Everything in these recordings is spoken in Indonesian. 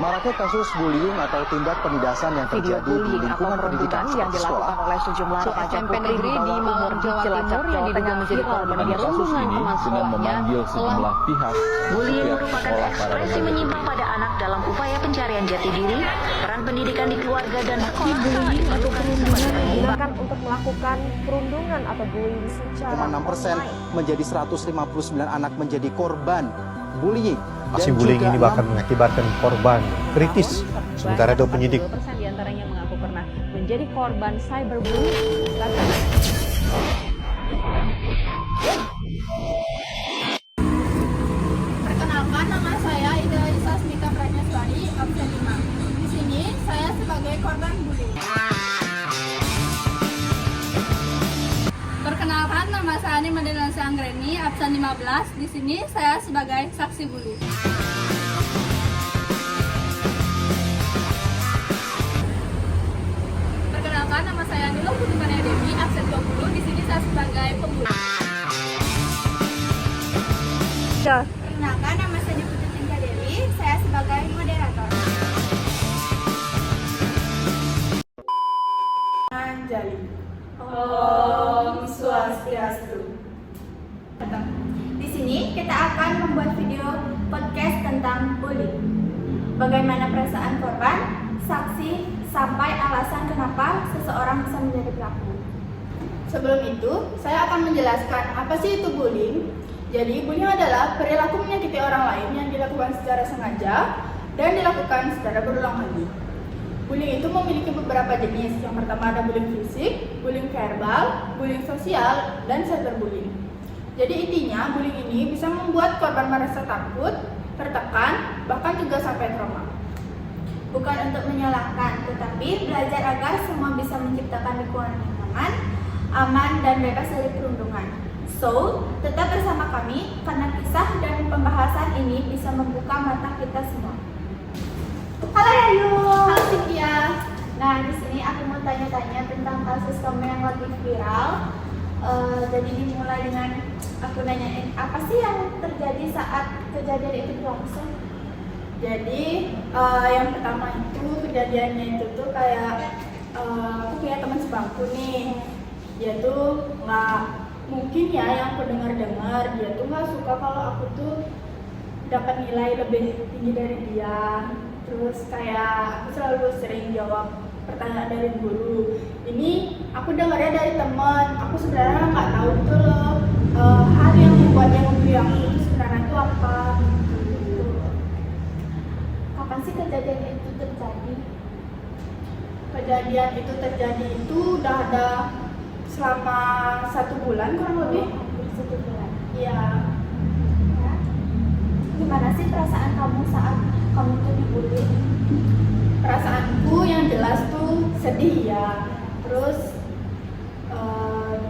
Maraknya kasus bullying atau tindak penindasan yang terjadi di lingkungan pendidikan yang dilakukan oleh sejumlah remaja putri di Mahur, Jawa Timur yang diduga menjadi korban kasus ini dengan memanggil sejumlah pihak. Bullying merupakan ekspresi menyimpang pada anak dalam upaya pencarian jati diri, peran pendidikan di keluarga dan sekolah sangat diperlukan sebagai penyeimbang untuk melakukan perundungan atau bullying secara 6% menjadi 159 anak menjadi korban bullying. Aksi bullying ini bahkan mengakibatkan korban kritis. Sementara itu penyidik 2% diantaranya mengaku pernah menjadi korban cyberbullying. Perkenalkan, nama saya Ida Isa Smika Pranyaswari, absen 5. Di sini saya sebagai korban bullying. Perkenalkan, nama saya Ani Madelansi Anggreni, absen 15. Di sini saya sebagai saksi bully. Perkenalkan, nama saya Nilo Putri Dewi, absen 20. Di sini saya sebagai pembuli. Perkenalkan, nama saya Putri Cinta Dewi, saya sebagai moderator. Anjali. Om Swastiastu. Di sini kita akan membuat video podcast tentang bullying. Bagaimana perasaan korban, saksi, sampai alasan kenapa seseorang bisa menjadi pelaku. Sebelum itu, saya akan menjelaskan apa sih itu bullying. Jadi, bullying adalah perilaku menyakiti orang lain yang dilakukan secara sengaja dan dilakukan secara berulang kali. Bullying itu memiliki beberapa jenis. Yang pertama ada bullying fisik, bullying verbal, bullying sosial, dan cyberbullying. Jadi intinya, bullying ini bisa membuat korban merasa takut, tertekan, bahkan juga sampai trauma. Bukan untuk menyalahkan, tetapi belajar agar semua bisa menciptakan lingkungan yang nyaman, aman, dan bebas dari perundungan. So, tetap bersama kami karena kisah dan pembahasan ini bisa membuka mata kita semua. Halo Yayu. Halo Cynthia. Nah, di sini aku mau tanya-tanya tentang kasus kamu yang lagi viral. Jadi dimulai dengan aku nanyain apa sih yang terjadi saat kejadian itu berlangsung. Jadi yang pertama itu kejadiannya itu tuh kayak aku punya teman sebangku nih. Dia tuh nggak mungkin ya yang aku dengar dia tuh nggak suka kalau aku tuh dapat nilai lebih tinggi dari dia. Terus kayak aku selalu sering jawab pertanyaan dari guru. Ini aku dengarnya dari teman. Aku sebenarnya nggak tahu gitu loh hal yang membuatnya membeli aku itu sebenarnya itu apa. Gitu. Kapan sih kejadian itu terjadi? Kejadian itu terjadi itu udah ada selama 1 bulan kurang lebih. 1 bulan. Iya. Ya. Gimana sih perasaan kamu saat kamu tuh dibully? Perasaanku yang jelas tuh sedih ya. Terus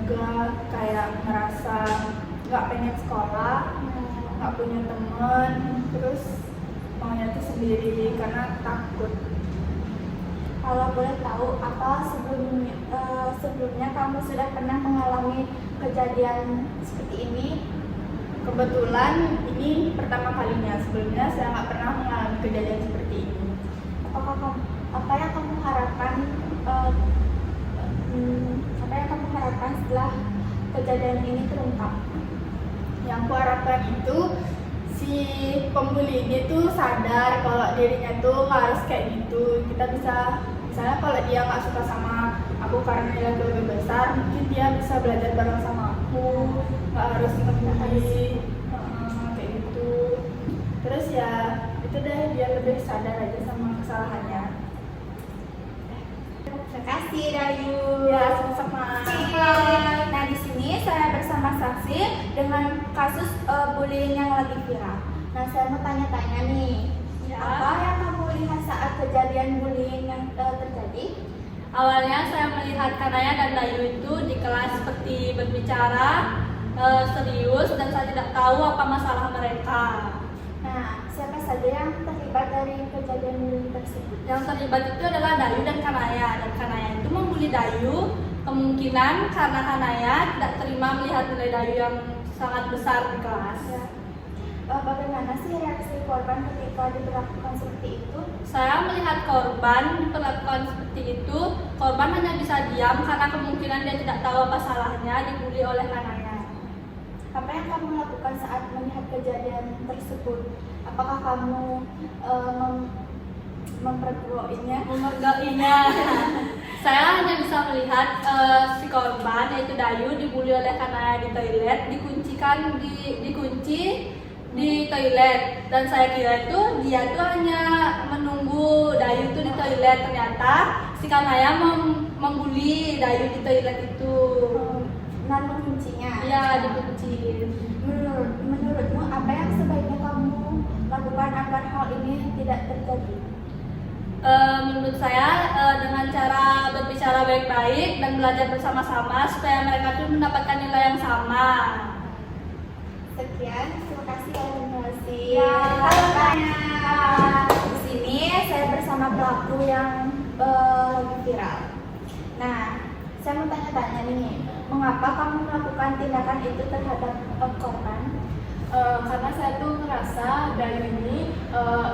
juga kayak ngerasa nggak pengen sekolah, nggak punya teman, terus maunya tuh sendiri karena takut. Kalau boleh tahu, apa sebelumnya kamu sudah pernah mengalami kejadian seperti ini? Kebetulan ini pertama kalinya. Sebelumnya saya nggak pernah mengalami kejadian seperti ini. Apa yang kamu harapkan? Apa yang kamu harapkan setelah kejadian ini terungkap? Yang aku harapkan itu si pembuli ini tuh sadar kalau dirinya tuh nggak harus kayak gitu. Kita bisa, misalnya kalau dia nggak suka sama aku karena nilai lebih besar, mungkin dia bisa belajar bareng sama aku, nggak harus ngebully kayak gitu. Terus ya itu deh, dia lebih sadar aja sama kesalahannya. Terima kasih Dayu. Ya, sama-sama. Nah, di sini saya bersama saksi dengan kasus bullying yang lagi viral. Nah, saya mau tanya-tanya nih. Ya. Apa yang kamu lihat saat kejadian bullying yang terjadi? Awalnya saya melihat Kanaya dan Dayu itu di kelas seperti berbicara serius dan saya tidak tahu apa masalah mereka. Nah, siapa saja yang terlibat dari kejadian bullying tersebut? Yang terlibat itu adalah Dayu dan Kanaya. Dan Kanaya itu membuli Dayu, kemungkinan karena Kanaya tidak terima melihat nilai Dayu yang sangat besar di kelas. Ya. Bagaimana sih reaksi korban ketika diperlakukan seperti itu? Saya melihat korban diperlakukan seperti itu, korban hanya bisa diam karena kemungkinan dia tidak tahu apa salahnya, dibully oleh kanannya. Apa yang kamu lakukan saat melihat kejadian tersebut? Apakah kamu mempergokinya? Saya hanya bisa melihat si korban yaitu Dayu dibully oleh kanannya di toilet, dikunci di toilet, dan saya kira itu dia tuh hanya menunggu Dayu tuh di toilet, ternyata si Kanaya membuli Dayu di toilet itu. Dan menguncinya? Iya, dikunci. Menurutmu apa yang sebaiknya kamu lakukan agar hal ini tidak terjadi? Menurut saya dengan cara berbicara baik-baik dan belajar bersama-sama supaya mereka tuh mendapatkan nilai yang sama. Sekian, terima kasih Alumnasi. Ya. Halo Kak. Di sini saya bersama pelaku yang lagi viral. Nah, saya mau tanya-tanya nih, mengapa kamu melakukan tindakan itu terhadap korban? Karena saya tuh ngerasa Dayu ini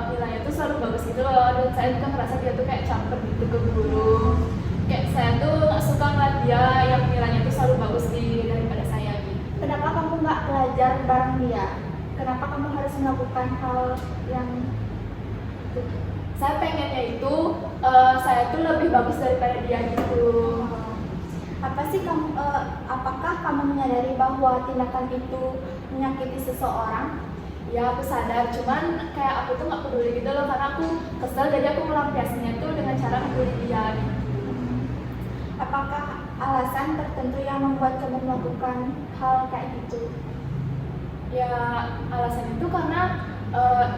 nilainya tuh selalu bagus gitu loh, dan saya juga ngerasa dia tuh kayak caper gitu ke guru. Kayak saya tuh gak suka ngeliat dia yang nilainya tuh selalu bagus daripada saya gitu. Kenapa kamu nggak belajar bareng dia? Kenapa kamu harus melakukan hal yang itu? Saya pengennya itu saya tuh lebih bagus daripada dia gitu. Apa sih kamu? Apakah kamu menyadari bahwa tindakan itu menyakiti seseorang? Ya aku sadar, cuman kayak aku tuh nggak peduli gitu loh, karena aku kesel jadi aku melampiaskannya tuh dengan cara ngebully dia. Apakah alasan tertentu yang membuat kamu melakukan hal kayak gitu? Ya alasan itu karena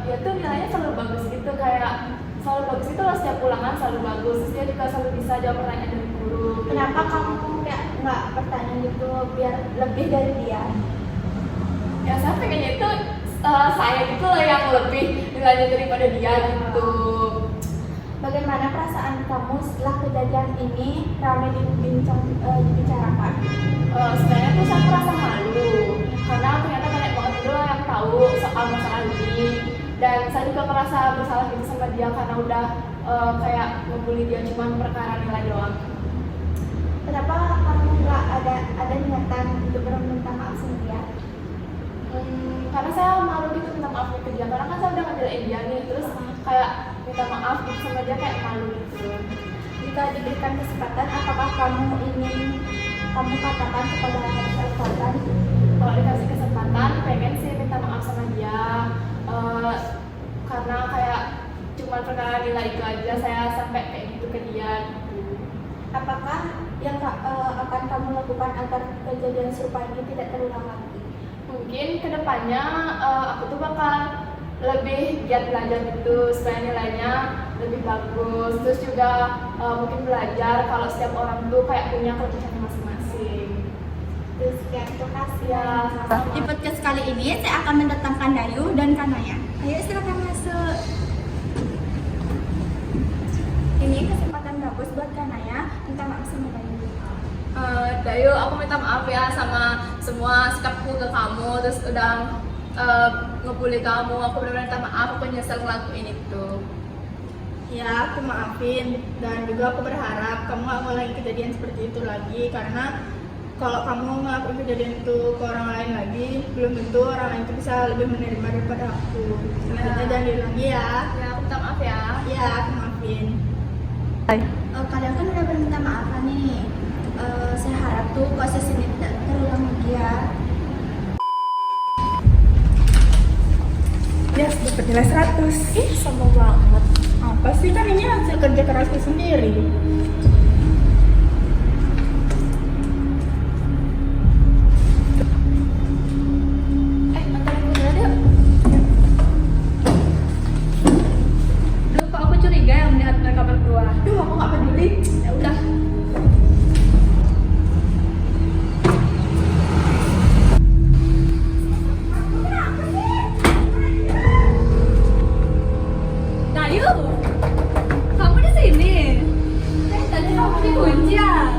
dia tuh nilainya selalu bagus gitu, kayak selalu bagus itu loh, setiap ulangan selalu bagus, terus dia juga selalu bisa jawab pertanyaan dari guru. Kenapa kamu kayak nggak bertanya gitu biar lebih dari dia? Ya saya pengennya itu saya gitu loh yang lebih nilainya daripada dia gitu. Bagaimana perasaan kamu setelah kejadian ini ramai dibicarakan? Sebenarnya tuh saya merasa malu karena ternyata banyak banget gitu loh yang tahu soal masalah ini, dan saya juga merasa bersalah gitu sama dia karena udah kayak membuli dia cuma perkara nilai doang. Kenapa kamu nggak ada niatan untuk meminta maaf sama dia? Karena saya malu gitu minta maaf ke dia, karena kan saya udah ngebelain dia nih, terus kayak minta maaf gitu sama dia kayak malu gitu. Jika diberikan kesempatan, apakah kamu ingin kamu katakan kepada korban? Kalau dikasih kesempatan, pengen sih minta maaf sama dia, karena kayak cuma perkara nilai itu aja saya sampai kayak gitu ke dia gitu. Apakah yang akan kamu lakukan agar kejadian serupa ini tidak terulang lagi? Mungkin kedepannya aku tuh bakal lebih giat belajar gitu supaya nilainya lebih bagus, terus juga mungkin belajar kalau setiap orang tuh kayak punya kelebihannya masing-masing. Terus sekian, terima kasih. Ya, Di podcast kali ini saya akan mendatangkan Dayu dan Kanaya. Ayo silakan masuk. Ini kesempatan bagus buat Kanaya minta maaf sama Dayu. Dayu, aku minta maaf ya sama semua sikapku ke kamu, terus udah ngebully kamu. Aku benar-benar minta maaf, aku nyesel ngelakuin itu. Ya, aku maafin, dan juga aku berharap kamu gak ngulangi kejadian seperti itu lagi, karena kalau kamu ngelakuin kejadian itu ke orang lain lagi, belum tentu orang lain itu bisa lebih menerima daripada aku. Selanjutnya jangan diulang lagi ya. Ya, aku minta maaf ya. Ya, aku maafin. Kalian kan udah berminta maaf nih. Saya harap tuh kasus ini tidak terulang lagi ya. Yes, dapat nilai 100. Ih, sama banget. Apa sih, kan ini hasil kerja kerasku sendiri. Antarin gue dulu yuk. Duh, kok aku curiga yang melihat mereka berdua. Duh, aku gak peduli. Ya udah. Dayu, kamu di sini? Tadi kamu dikunci ya?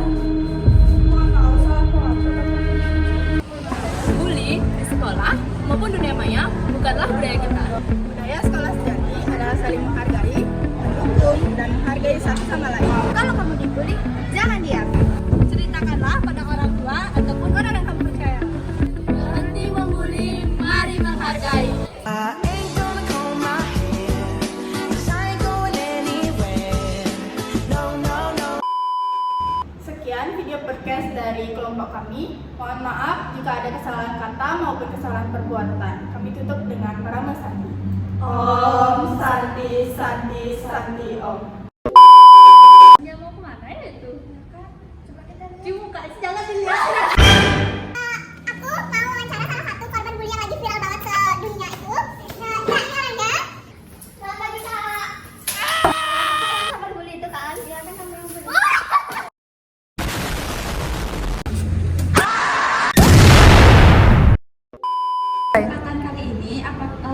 Bully di sekolah maupun dunia maya bukan lanjutkanlah budaya kita. Budaya sekolah sejati adalah saling menghargai, mendukung, dan menghargai satu sama lain. Kalau kamu dibully, jangan diam. Ceritakanlah pada orang tua ataupun orang yang kamu percaya. Berhenti membuli, mari menghargai. Sekian video podcast dari kelompok kami. Mohon maaf jika ada kesalahan kata maupun kesalahan perbuatan. Kami tutup dengan Parama Santi. Om Santi Santi Santi Om. Dia mau kemana ya itu? Coba kita dibuka, jangan dilihat. Aku mau wawancara salah satu korban bully yang lagi viral banget sedunia itu. Nah, ini orangnya. Selamat pagi, Kak. Korban bully itu kan? Iya, kan kamu yang bully. Kesempatan kali ini kamu